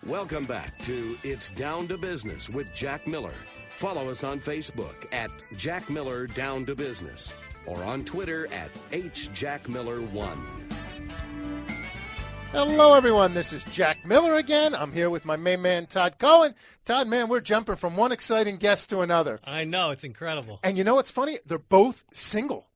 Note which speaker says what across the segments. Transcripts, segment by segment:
Speaker 1: Welcome back to It's Down to Business with Jack Miller. Follow us on Facebook at Jack Miller Down to Business or on Twitter at H.Jack.Miller1.
Speaker 2: Hello, everyone. This is Jack Miller again. I'm here with my main man, Todd Cohen. Todd, man, we're jumping from one exciting guest to another.
Speaker 3: I know. It's incredible.
Speaker 2: And you know what's funny? They're both single.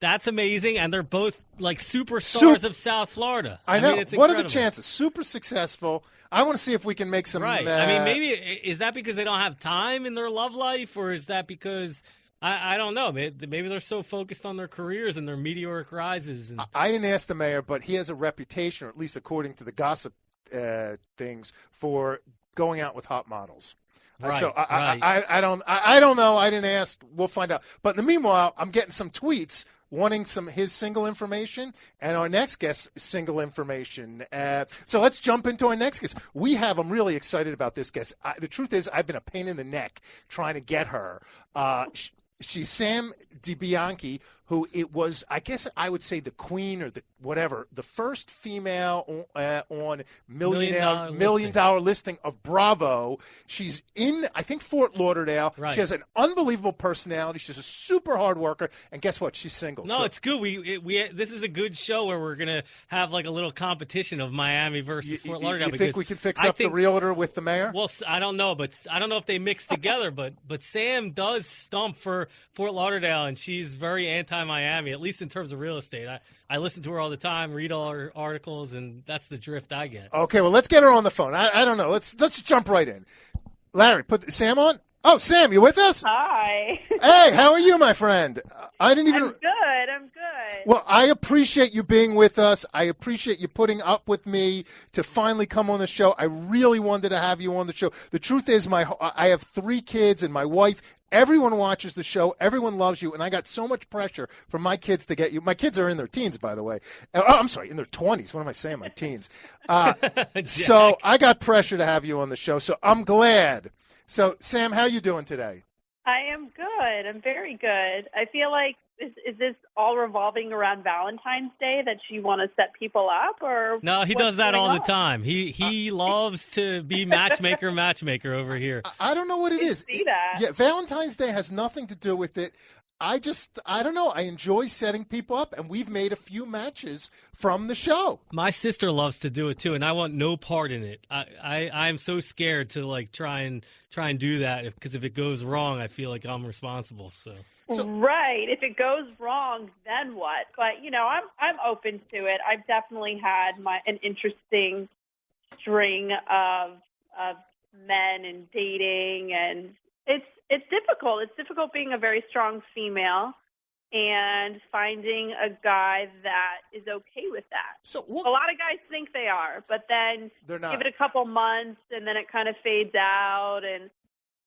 Speaker 3: That's amazing, and they're both like superstars of South Florida.
Speaker 2: I know.
Speaker 3: Mean, it's
Speaker 2: what
Speaker 3: incredible.
Speaker 2: are the chances? Super successful. I want to see if we can make some.
Speaker 3: Right. I mean, maybe is that because they don't have time in their love life, or is that because I don't know? Maybe they're so focused on their careers and their meteoric rises. And
Speaker 2: I didn't ask the mayor, but he has a reputation, or at least according to the gossip things, for going out with hot models.
Speaker 3: Right,
Speaker 2: so
Speaker 3: right.
Speaker 2: I don't know. I didn't ask. We'll find out. But in the meanwhile, I'm getting some tweets wanting his single information and our next guest's single information. So let's jump into our next guest. I'm really excited about this guest. The truth is, I've been a pain in the neck trying to get her. She's Sam DeBianchi, who it was, I guess I would say the queen or the whatever, the first female on million dollar listing of Bravo. She's in, I think, Fort Lauderdale.
Speaker 3: Right.
Speaker 2: She has an unbelievable personality. She's a super hard worker. And guess what? She's single.
Speaker 3: No, it's good. This is a good show where we're going to have like a little competition of Miami versus Fort Lauderdale.
Speaker 2: You think we can fix up the realtor with the mayor?
Speaker 3: Well, I don't know, but I don't know if they mix together. But Sam does stump for Fort Lauderdale, and she's very anti-Miami, at least in terms of real estate. I listen to her all the time, read all her articles, and that's the drift I get.
Speaker 2: Okay, well, let's get her on the phone. I don't know. Let's jump right in. Larry, put Sam on. Oh, Sam, you with us?
Speaker 4: Hi.
Speaker 2: Hey, how are you, my friend? I'm good.
Speaker 4: I'm good.
Speaker 2: Well, I appreciate you being with us. I appreciate you putting up with me to finally come on the show. I really wanted to have you on the show. The truth is, I have 3 kids and my wife. Everyone watches the show. Everyone loves you. And I got so much pressure from my kids to get you. My kids are in their teens, by the way. Oh, I'm sorry, in their 20s. What am I saying? My teens. So I got pressure to have you on the show. So I'm glad. So, Sam, how you doing today?
Speaker 4: I am good. I'm very good. I feel like, is this all revolving around Valentine's Day that you want to set people up? Or
Speaker 3: no, he does that all the time. He loves to be matchmaker over here.
Speaker 2: I don't know what it is.
Speaker 4: See that.
Speaker 2: Yeah, Valentine's Day has nothing to do with it. I don't know. I enjoy setting people up, and we've made a few matches from the show.
Speaker 3: My sister loves to do it too, and I want no part in it. I'm so scared to like try and do that because if it goes wrong, I feel like I'm responsible. So
Speaker 4: right, if it goes wrong, then what? But I'm open to it. I've definitely had an interesting string of men and dating, and it's difficult. It's difficult being a very strong female and finding a guy that is okay with that.
Speaker 2: So
Speaker 4: a lot of guys think they are, but then
Speaker 2: they're not.
Speaker 4: Give it a couple months, and then it kind of fades out. And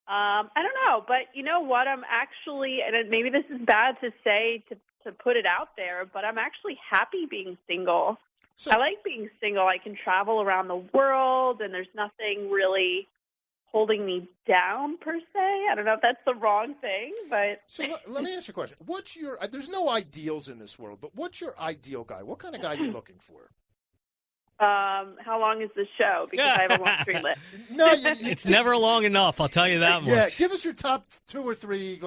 Speaker 4: I don't know. But you know what? I'm actually, and maybe this is bad to say to put it out there, but I'm actually happy being single.
Speaker 2: So,
Speaker 4: I like being single. I can travel around the world, and there's nothing really holding me down per se. I don't know if that's the wrong thing, but
Speaker 2: so let me ask you a question. What's your? There's no ideals in this world, but what's your ideal guy? What kind of guy are you looking for?
Speaker 4: How long is the show? Because I have a laundry list.
Speaker 2: No,
Speaker 3: it's never long enough. I'll tell you that much.
Speaker 2: Yeah, give us your top 2 or 3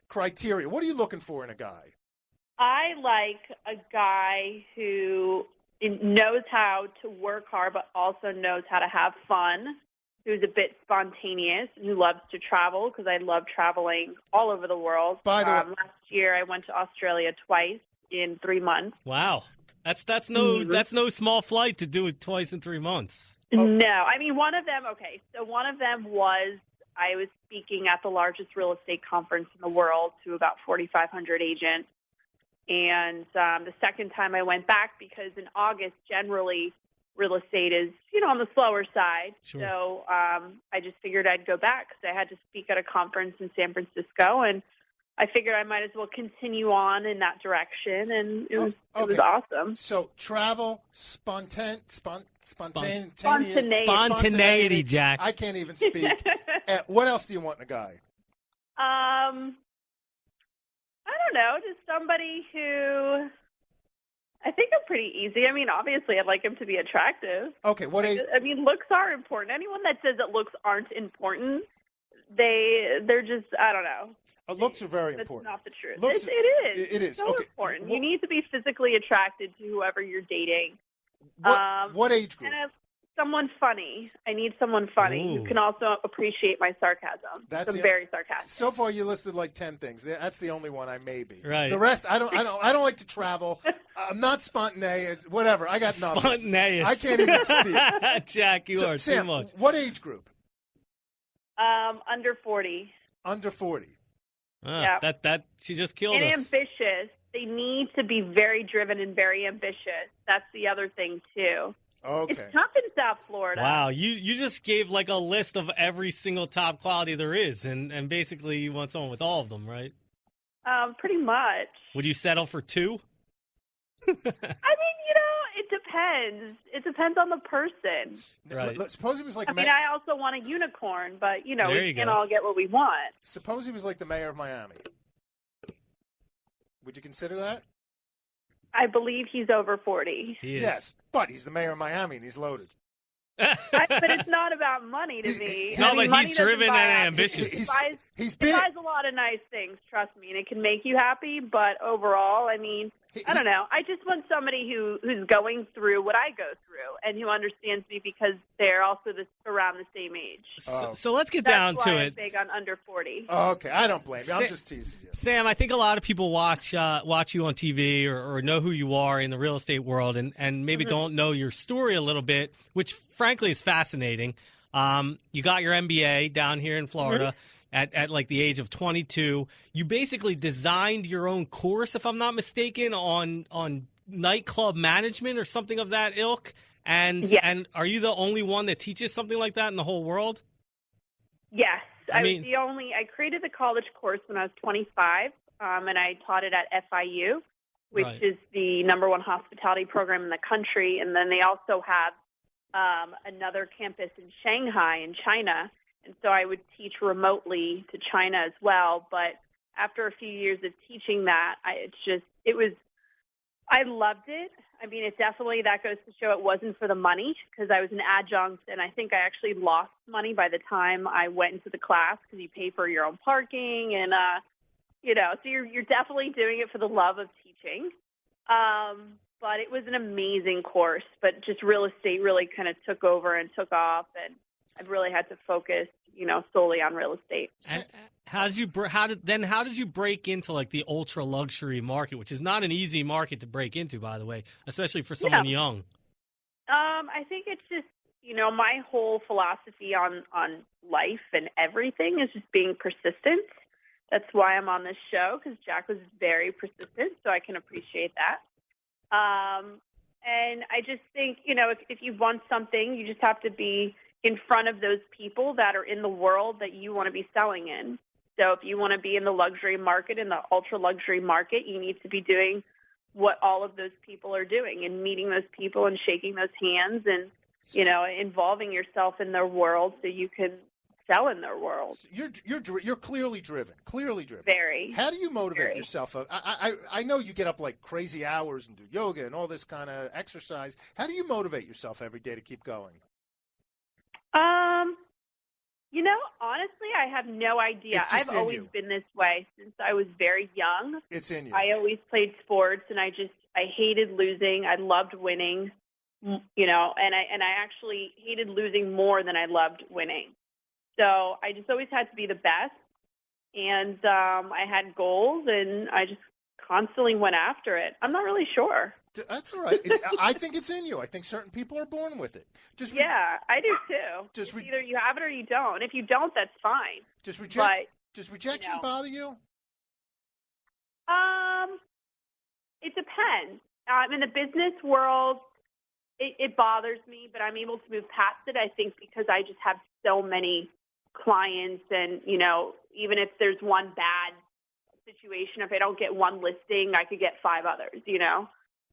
Speaker 2: criteria. What are you looking for in a guy?
Speaker 4: I like a guy who knows how to work hard, but also knows how to have fun. Who's a bit spontaneous and who loves to travel, because I love traveling all over the world.
Speaker 2: By the way,
Speaker 4: last year I went to Australia twice in 3 months.
Speaker 3: Wow, that's no small flight to do it twice in 3 months.
Speaker 2: Oh.
Speaker 4: No, I mean one of them. Okay, so one of them was I was speaking at the largest real estate conference in the world to about 4,500 agents, and the second time I went back because in August generally real estate is, on the slower side.
Speaker 3: Sure.
Speaker 4: So I just figured I'd go back because I had to speak at a conference in San Francisco, and I figured I might as well continue on in that direction, and it was awesome.
Speaker 2: So travel, spontaneity,
Speaker 3: Jack.
Speaker 2: I can't even speak. What else do you want in a guy?
Speaker 4: I don't know, just somebody who I think I'm pretty easy. I mean, obviously, I'd like him to be attractive.
Speaker 2: Okay, what age?
Speaker 4: I mean, looks are important. Anyone that says that looks aren't important, they're just, I don't know.
Speaker 2: Looks are very
Speaker 4: That's
Speaker 2: important.
Speaker 4: not the truth.
Speaker 2: Looks,
Speaker 4: It is.
Speaker 2: It is.
Speaker 4: So
Speaker 2: Okay.
Speaker 4: important. You need to be physically attracted to whoever you're dating.
Speaker 2: What age group?
Speaker 4: And someone funny. I need someone funny who can also appreciate my sarcasm. I'm very sarcastic.
Speaker 2: So far, you listed like 10 things. That's the only one I may be.
Speaker 3: Right.
Speaker 2: The rest, I don't like to travel. I'm not spontaneous. Whatever. I got nothing.
Speaker 3: Spontaneous.
Speaker 2: I can't even speak.
Speaker 3: Jack, you are
Speaker 2: Sam,
Speaker 3: too much.
Speaker 2: What age group?
Speaker 4: Under 40.
Speaker 2: Under 40.
Speaker 3: Yeah. That she just killed
Speaker 4: and
Speaker 3: us.
Speaker 4: Ambitious. They need to be very driven and very ambitious. That's the other thing too.
Speaker 2: Okay.
Speaker 4: It's tough in South Florida.
Speaker 3: Wow, you just gave like a list of every single top quality there is, and basically you want someone with all of them, right?
Speaker 4: Pretty much.
Speaker 3: Would you settle for 2?
Speaker 4: I mean, it depends. It depends on the person.
Speaker 3: Right.
Speaker 2: Suppose he was like.
Speaker 4: I also want a unicorn, but we
Speaker 3: you
Speaker 4: can't
Speaker 3: go.
Speaker 4: all get what we want.
Speaker 2: Suppose he was like the mayor of Miami. Would you consider that?
Speaker 4: I believe he's over 40.
Speaker 3: He is.
Speaker 2: Yes, but he's the mayor of Miami and he's loaded.
Speaker 4: But it's not about money to me.
Speaker 3: No,
Speaker 4: money
Speaker 3: but he's
Speaker 4: doesn't
Speaker 3: driven
Speaker 4: buy
Speaker 3: and
Speaker 4: happiness.
Speaker 3: ambitious.
Speaker 2: He's
Speaker 4: It
Speaker 2: been.
Speaker 4: buys a lot of nice things, trust me, and it can make you happy. But overall, I mean, I don't know. I just want somebody who's going through what I go through and who understands me because they're also around the same age.
Speaker 3: So let's get
Speaker 4: That's
Speaker 3: down
Speaker 4: why
Speaker 3: to
Speaker 4: I'm
Speaker 3: it.
Speaker 4: big on under 40.
Speaker 2: Okay, I don't blame you. I'm just teasing you.
Speaker 3: Sam, I think a lot of people watch you on TV or know who you are in the real estate world and maybe don't know your story a little bit, which frankly is fascinating. You got your MBA down here in Florida at like the age of 22. You basically designed your own course, if I'm not mistaken, on nightclub management or something of that ilk. And are you the only one that teaches something like that in the whole world?
Speaker 4: Yes.
Speaker 3: I
Speaker 4: created the college course when I was 25, and I taught it at FIU, which is the #1 hospitality program in the country. And then they also have another campus in Shanghai in China. And so I would teach remotely to China as well. But after a few years of teaching that, I loved it. I mean, that goes to show it wasn't for the money because I was an adjunct, and I think I actually lost money by the time I went into the class because you pay for your own parking, and so you're definitely doing it for the love of teaching. But it was an amazing course. But just real estate really kind of took over and took off, and I've really had to focus, solely on real estate.
Speaker 3: And how did you break into like the ultra luxury market, which is not an easy market to break into, by the way, especially for someone young?
Speaker 4: I think it's just, my whole philosophy on life and everything is just being persistent. That's why I'm on this show, because Jack was very persistent, so I can appreciate that. And I just think, if you want something, you just have to be in front of those people that are in the world that you want to be selling in. So if you want to be in the luxury market, in the ultra luxury market, you need to be doing what all of those people are doing and meeting those people and shaking those hands and, involving yourself in their world so you can sell in their world.
Speaker 2: You're clearly driven.
Speaker 4: Very.
Speaker 2: How do you motivate yourself? I know you get up like crazy hours and do yoga and all this kind of exercise. How do you motivate yourself every day to keep going?
Speaker 4: Honestly, I have no idea. I've always been this way since I was very young.
Speaker 2: It's in you.
Speaker 4: I always played sports, and I hated losing. I loved winning, and I actually hated losing more than I loved winning. So I just always had to be the best, and I had goals, and I just constantly went after it. I'm not really sure.
Speaker 2: That's all right. I think it's in you. I think certain people are born with it.
Speaker 4: I do too. Either you have it or you don't. If you don't, that's fine.
Speaker 2: Does rejection bother you?
Speaker 4: It depends. In the business world, it bothers me, but I'm able to move past it, I think, because I just have so many clients and, even if there's one bad situation, if I don't get one listing, I could get 5 others,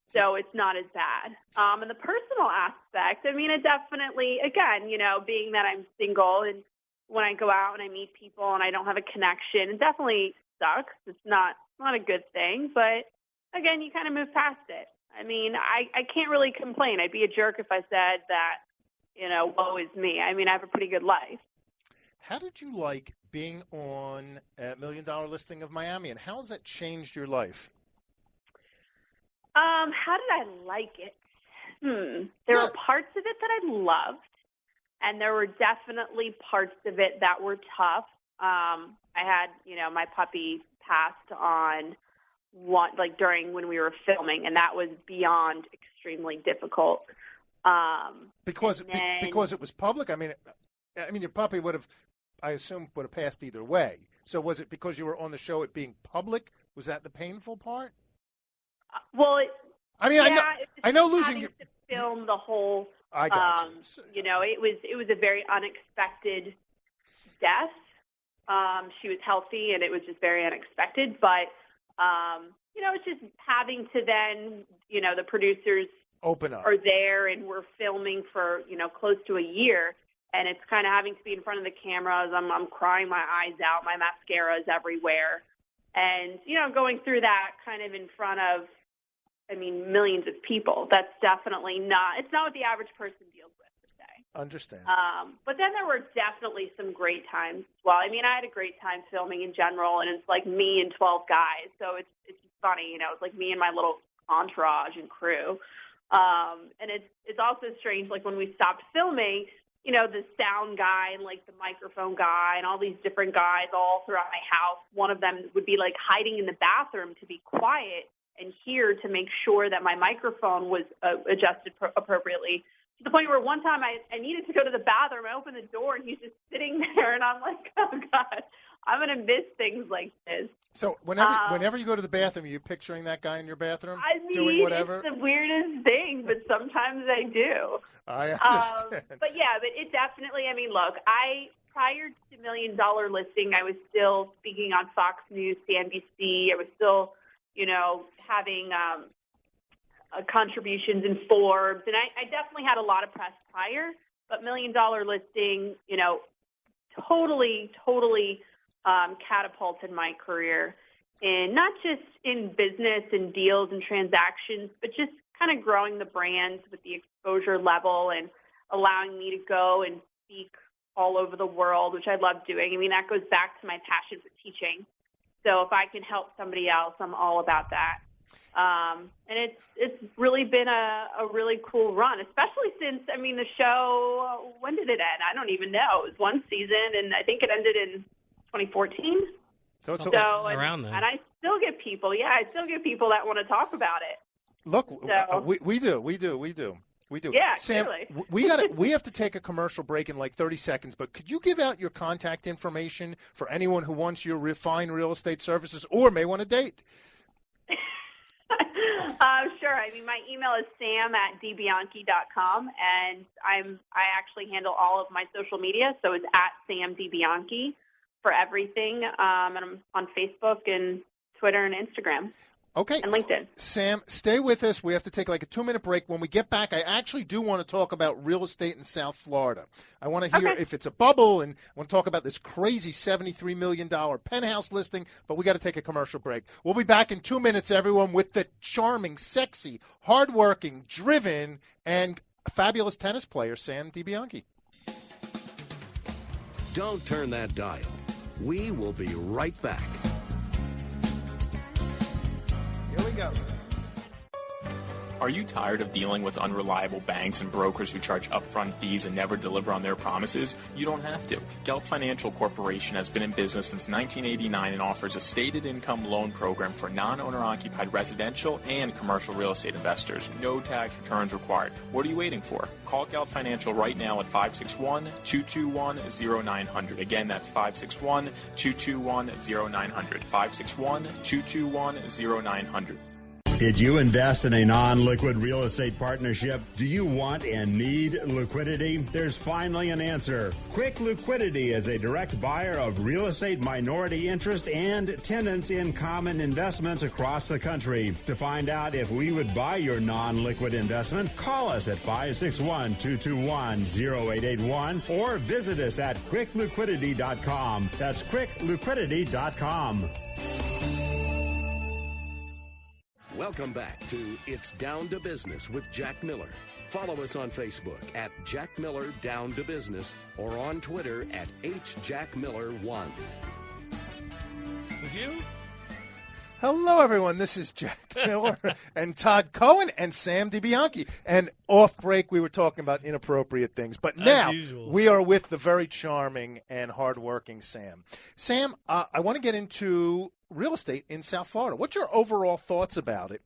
Speaker 4: So it's not as bad. And the personal aspect, it definitely, again, being that I'm single and when I go out and I meet people and I don't have a connection, it definitely sucks. It's not a good thing. But, again, you kind of move past it. I mean, I can't really complain. I'd be a jerk if I said that, woe is me. I mean, I have a pretty good life.
Speaker 2: How did you like being on a $1 Million Listing of Miami, and how has that changed your life?
Speaker 4: How did I like it? There were parts of it that I loved, and there were definitely parts of it that were tough. I had, my puppy passed on during when we were filming, and that was beyond extremely difficult.
Speaker 2: Because it was public. I mean, your puppy would have, I assume, would have passed either way. So was it because you were on the show, it being public? Was that the painful part?
Speaker 4: Well,
Speaker 2: I know losing your
Speaker 4: to film the whole.
Speaker 2: I got you.
Speaker 4: It was a very unexpected death. She was healthy, and it was just very unexpected. But it's just having to then, the producers
Speaker 2: open up
Speaker 4: are there, and we're filming for close to a year, and it's kind of having to be in front of the cameras. I'm crying my eyes out. My mascara is everywhere, and going through that kind of in front of, millions of people. That's definitely not. It's not what the average person deals with today.
Speaker 2: Understand.
Speaker 4: But then there were definitely some great times as well. I had a great time filming in general, and it's like me and 12 guys. So it's just funny, it's like me and my little entourage and crew. And it's also strange, like when we stopped filming, the sound guy and like the microphone guy and all these different guys all throughout my house. One of them would be like hiding in the bathroom to be quiet and hear to make sure that my microphone was adjusted appropriately. To the point where one time I needed to go to the bathroom. I opened the door, and he's just sitting there, and I'm like, oh, God, I'm going to miss things like this.
Speaker 2: So whenever you go to the bathroom, are you picturing that guy in your bathroom doing whatever?
Speaker 4: It's the weirdest thing, but sometimes I do.
Speaker 2: I understand.
Speaker 4: But it definitely, look, prior to $1 Million Listing, I was still speaking on Fox News, CNBC. I was still having contributions in Forbes, and I definitely had a lot of press prior, but $1 Million Listing, totally catapulted my career in not just in business and deals and transactions, but just kind of growing the brands with the exposure level and allowing me to go and speak all over the world, which I love doing. That goes back to my passion for teaching. So if I can help somebody else, I'm all about that. And it's really been a really cool run, especially since, the show, when did it end? I don't even know. It was one season, and I think it ended in 2014.
Speaker 2: So
Speaker 3: around then.
Speaker 4: And I still get people, that want to talk about it.
Speaker 2: Look, we do.
Speaker 4: Yeah,
Speaker 2: Sam,
Speaker 4: clearly.
Speaker 2: we have to take a commercial break in like 30 seconds, but could you give out your contact information for anyone who wants your refined real estate services or may want to date?
Speaker 4: Sure. My email is sam@dbianchi.com, and I actually handle all of my social media, so it's @SamDeBianchi for everything, and I'm on Facebook and Twitter and Instagram.
Speaker 2: Okay.
Speaker 4: And LinkedIn.
Speaker 2: Sam, stay with us. We have to take like a 2-minute break. When we get back, I actually do want to talk about real estate in South Florida. I want to hear if it's a bubble, and I want to talk about this crazy $73 million penthouse listing, but we got to take a commercial break. We'll be back in 2 minutes, everyone, with the charming, sexy, hardworking, driven, and fabulous tennis player, Sam DeBianchi.
Speaker 1: Don't turn that dial. We will be right back.
Speaker 2: Here we go.
Speaker 5: Are you tired of dealing with unreliable banks and brokers who charge upfront fees and never deliver on their promises? You don't have to. Gelt Financial Corporation has been in business since 1989 and offers a stated income loan program for non-owner-occupied residential and commercial real estate investors. No tax returns required. What are you waiting for? Call Gelt Financial right now at 561-221-0900. Again, that's 561-221-0900. 561-221-0900.
Speaker 6: Did you invest in a non-liquid real estate partnership? Do you want and need liquidity? There's finally an answer. Quick Liquidity is a direct buyer of real estate minority interest and tenants in common investments across the country. To find out if we would buy your non-liquid investment, call us at 561-221-0881 or visit us at quickliquidity.com. That's quickliquidity.com.
Speaker 1: Welcome back to It's Down to Business with Jack Miller. Follow us on Facebook at Jack Miller Down to Business or on Twitter at HJackMiller1.
Speaker 3: With you?
Speaker 2: Hello, everyone. This is Jack Miller and Todd Cohen and Sam DeBianchi. And off break, we were talking about inappropriate things. But now we are with the very charming and hardworking Sam. Sam, I want to get into real estate in South Florida. What's your overall thoughts about it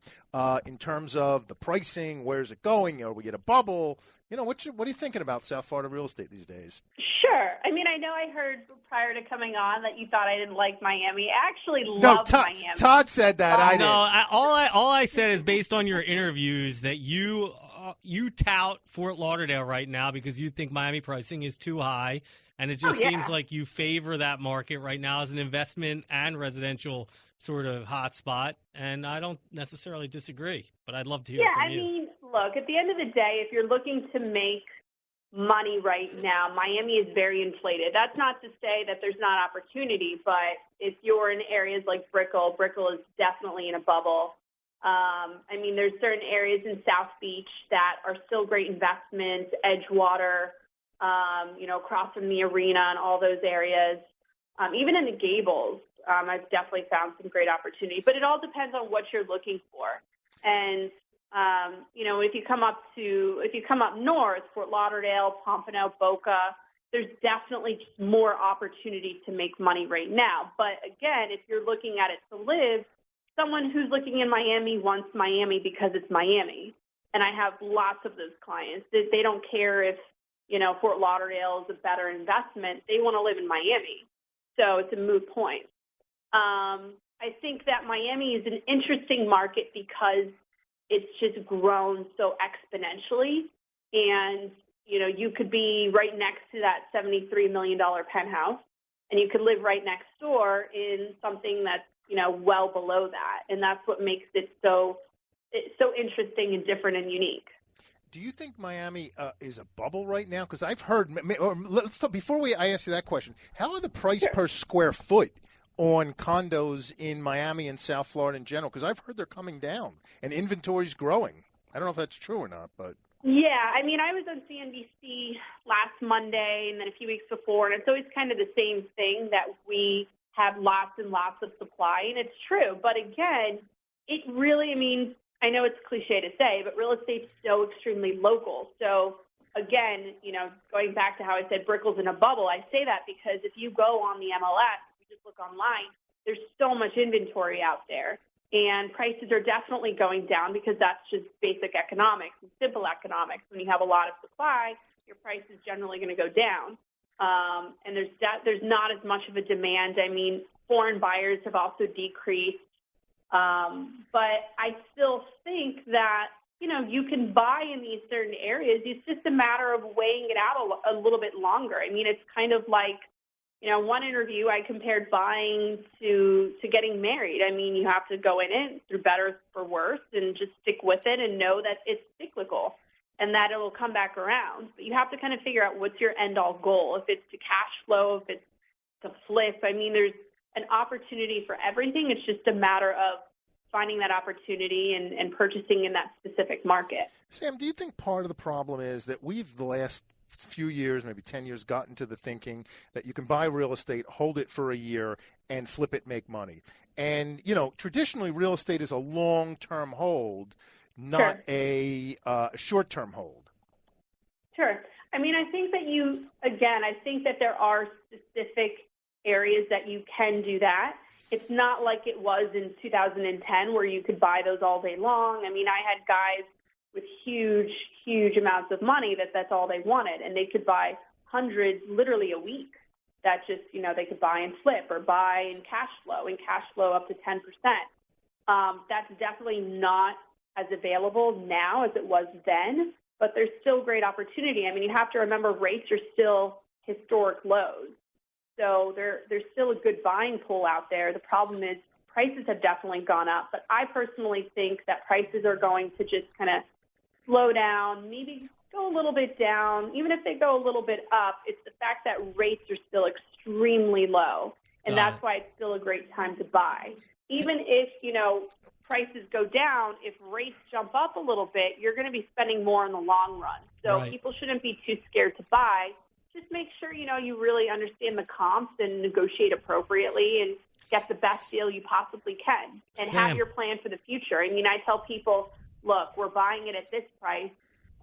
Speaker 2: in terms of the pricing? Where's it going? Are we get a bubble? You know, what are you thinking about South Florida real estate these days?
Speaker 4: Sure. I mean, I know I heard prior to coming on that you thought I didn't like Miami. I actually love Miami.
Speaker 2: Todd said that. I didn't.
Speaker 3: All I said is based on your interviews that you tout Fort Lauderdale right now because you think Miami pricing is too high, and it just seems like you favor that market right now as an investment and residential sort of hotspot. And I don't necessarily disagree, but I'd love to hear from you.
Speaker 4: Yeah, I mean, look, at the end of the day, if you're looking to make money right now, Miami is very inflated. That's not to say that there's not opportunity, but if you're in areas like Brickell is definitely in a bubble. I mean, there's certain areas in South Beach that are still great investments, Edgewater, across from the arena and all those areas. Even in the Gables, I've definitely found some great opportunity. But it all depends on what you're looking for. And if you come up north, Fort Lauderdale, Pompano, Boca, there's definitely just more opportunity to make money right now. But again, if you're looking at it to live, someone who's looking in Miami wants Miami because it's Miami. And I have lots of those clients. They don't care if, Fort Lauderdale is a better investment. They want to live in Miami. So it's a moot point. I think that Miami is an interesting market because it's just grown so exponentially. And, you could be right next to that $73 million penthouse, and you could live right next door in something that's, well below that. And that's what makes it's so interesting and different and unique.
Speaker 2: Do you think Miami is a bubble right now? Because I've heard, before I ask you that question, how are the price per square foot on condos in Miami and South Florida in general? Because I've heard they're coming down and inventory's growing. I don't know if that's true or not, but.
Speaker 4: Yeah, I mean, I was on CNBC last Monday and then a few weeks before, and it's always kind of the same thing that we have lots and lots of supply, and it's true. But again, it really, I know it's cliche to say, but real estate's so extremely local. So again, going back to how I said Brickell's in a bubble, I say that because if you go on the MLS, just look online, there's so much inventory out there. And prices are definitely going down because that's just basic economics and simple economics. When you have a lot of supply, your price is generally going to go down. And there's not as much of a demand. I mean, foreign buyers have also decreased. But I still think that, you can buy in these certain areas. It's just a matter of weighing it out a little bit longer. I mean, it's kind of like, one interview I compared buying to getting married. I mean, you have to go in it through better or worse and just stick with it and know that it's cyclical and that it will come back around. But you have to kind of figure out what's your end-all goal. If it's to cash flow, if it's to flip. I mean, there's an opportunity for everything. It's just a matter of finding that opportunity and purchasing in that specific market.
Speaker 2: Sam, do you think part of the problem is that we've the last few years, maybe 10 years, gotten to the thinking that you can buy real estate, hold it for a year, and flip it, make money? And, traditionally real estate is a long-term hold, not a short-term hold. Sure.
Speaker 4: I mean, I think that I think that there are specific areas that you can do that. It's not like it was in 2010 where you could buy those all day long. I mean, I had guys with huge amounts of money that's all they wanted, and they could buy hundreds literally a week. That just, they could buy and flip or buy in cash flow up to 10%. That's definitely not as available now as it was then, but there's still great opportunity. I mean, you have to remember rates are still historic lows. So there's still a good buying pool out there. The problem is prices have definitely gone up, but I personally think that prices are going to just kind of slow down, maybe go a little bit down. Even if they go a little bit up, it's the fact that rates are still extremely low, and that's why it's still a great time to buy. Even if, prices go down, if rates jump up a little bit, you're going to be spending more in the long run. So
Speaker 3: Right.
Speaker 4: people shouldn't be too scared to buy. Just make sure, you really understand the comps and negotiate appropriately and get the best deal you possibly can and
Speaker 3: Sam.
Speaker 4: have your plan for the future. I mean, I tell people, look, we're buying it at this price.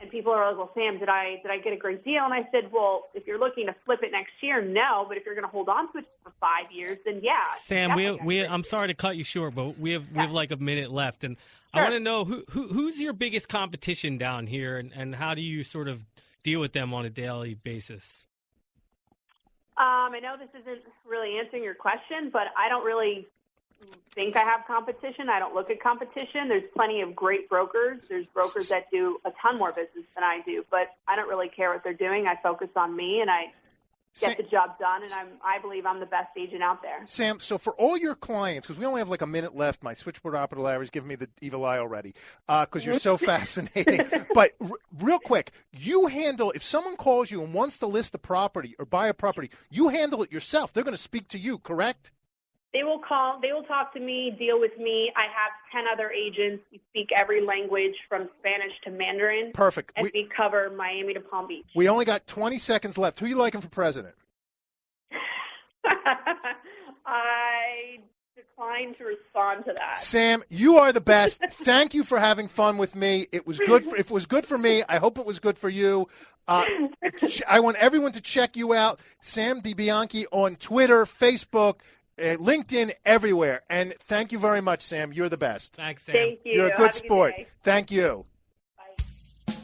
Speaker 4: And people are like, well, Sam, did I get a great deal? And I said, well, if you're looking to flip it next year, no. But if you're going to hold on to it for 5 years, then yeah.
Speaker 3: Sam, I'm sorry to cut you short, but we have like a minute left, and
Speaker 4: Sure.
Speaker 3: I want to know who's your biggest competition down here, and how do you sort of deal with them on a daily basis?
Speaker 4: I know this isn't really answering your question, but I don't really think I have competition. I don't look at competition. There's plenty of great brokers. There's brokers that do a ton more business than I do, but I don't really care what they're doing. I focus on me, and I get the job done, and I believe I'm the best agent out there.
Speaker 2: Sam, so for all your clients, because we only have like a minute left, my switchboard operator Larry's giving me the evil eye already, because you're so fascinating. But real quick, you handle, if someone calls you and wants to list a property or buy a property, you handle it yourself. They're going to speak to you, correct?
Speaker 4: They will call. They will talk to me, deal with me. I have 10 other agents. We speak every language from Spanish to Mandarin.
Speaker 2: Perfect.
Speaker 4: And we cover Miami to Palm Beach.
Speaker 2: We only got 20 seconds left. Who you liking for president?
Speaker 4: I decline to respond to that.
Speaker 2: Sam, you are the best. Thank you for having fun with me. It was good. If it was good for me, I hope it was good for you. I want everyone to check you out. Sam DeBianchi on Twitter, Facebook, LinkedIn, everywhere. And thank you very much, Sam. You're the best.
Speaker 3: Thanks, Sam.
Speaker 4: Thank you.
Speaker 2: You're a
Speaker 4: Have
Speaker 2: good sport.
Speaker 4: day.
Speaker 2: Thank you.
Speaker 4: Bye.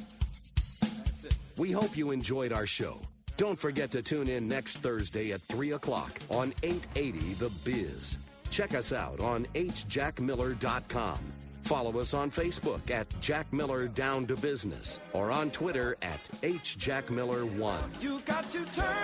Speaker 1: We hope you enjoyed our show. Don't forget to tune in next Thursday at 3 o'clock on 880 The Biz. Check us out on hjackmiller.com. Follow us on Facebook at Jack Miller Down to Business or on Twitter at HJackMiller1.
Speaker 7: You got to turn